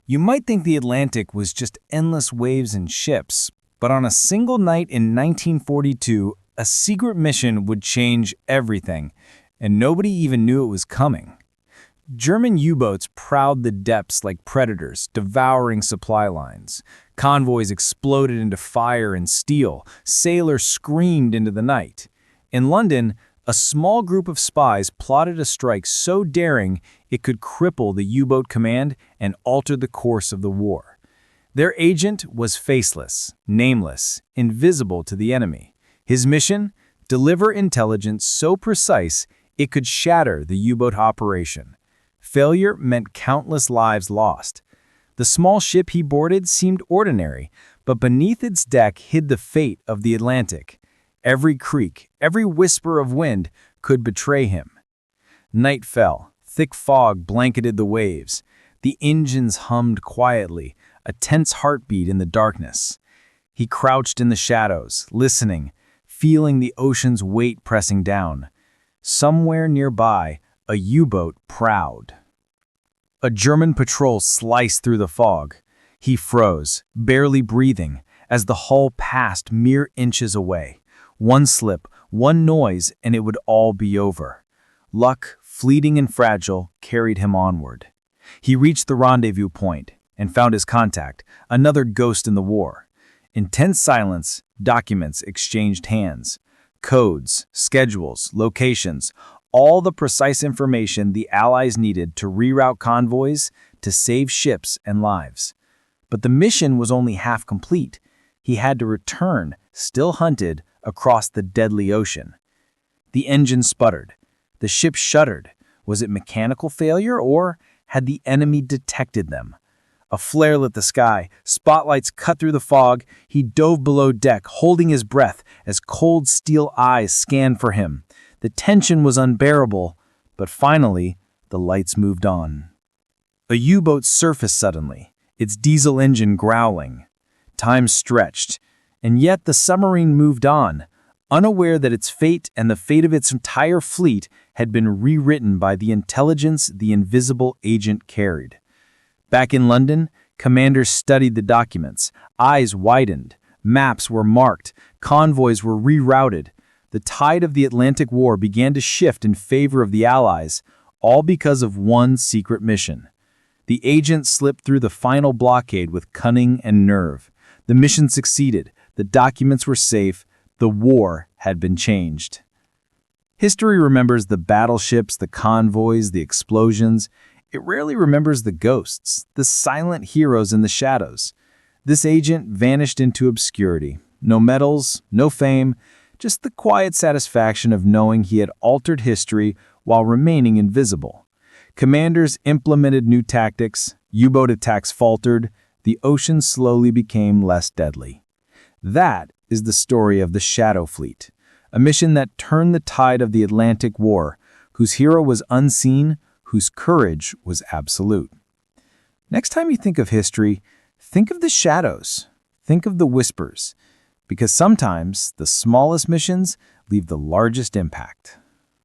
You might think the Atlantic was just endless waves and ships, but on a single night in 1942, a secret mission would change everything, and nobody even knew it was coming. German U-boats prowled the depths like predators, devouring supply lines. Convoys exploded into fire and steel. Sailors screamed into the night. In London, a small group of spies plotted a strike so daring it could cripple the U-boat command and alter the course of the war. Their agent was faceless, nameless, invisible to the enemy. His mission? Deliver intelligence so precise it could shatter the U-boat operation. Failure meant countless lives lost. The small ship he boarded seemed ordinary, but beneath its deck hid the fate of the Atlantic. Every creak, every whisper of wind could betray him. Night fell. Thick fog blanketed the waves. The engines hummed quietly, a tense heartbeat in the darkness. He crouched in the shadows, listening, feeling the ocean's weight pressing down. Somewhere nearby, a U-boat prowled. A German patrol sliced through the fog. He froze, barely breathing, as the hull passed mere inches away. One slip, one noise, and it would all be over. Luck, fleeting and fragile, carried him onward. He reached the rendezvous point and found his contact, another ghost in the war. In tense silence, documents exchanged hands. Codes, schedules, locations, all the precise information the Allies needed to reroute convoys, to save ships and lives. But the mission was only half complete. He had to return, still hunted, across the deadly ocean. The engine sputtered. The ship shuddered. Was it mechanical failure, or had the enemy detected them? A flare lit the sky. Spotlights cut through the fog. He dove below deck, holding his breath as cold steel eyes scanned for him. The tension was unbearable, but finally, the lights moved on. A U-boat surfaced suddenly, its diesel engine growling. Time stretched, and yet the submarine moved on, unaware that its fate and the fate of its entire fleet had been rewritten by the intelligence the invisible agent carried. Back in London, commanders studied the documents. Eyes widened. Maps were marked. Convoys were rerouted. The tide of the Atlantic War began to shift in favor of the Allies, all because of one secret mission. The agent slipped through the final blockade with cunning and nerve. The mission succeeded. The documents were safe. The war had been changed. History remembers the battleships, the convoys, the explosions. It rarely remembers the ghosts, the silent heroes in the shadows. This agent vanished into obscurity. No medals, no fame, just the quiet satisfaction of knowing he had altered history while remaining invisible. Commanders implemented new tactics, U-boat attacks faltered, the ocean slowly became less deadly. That is the story of the Shadow Fleet, a mission that turned the tide of the Atlantic War, whose hero was unseen, whose courage was absolute. Next time you think of history, think of the shadows, think of the whispers, because sometimes the smallest missions leave the largest impact.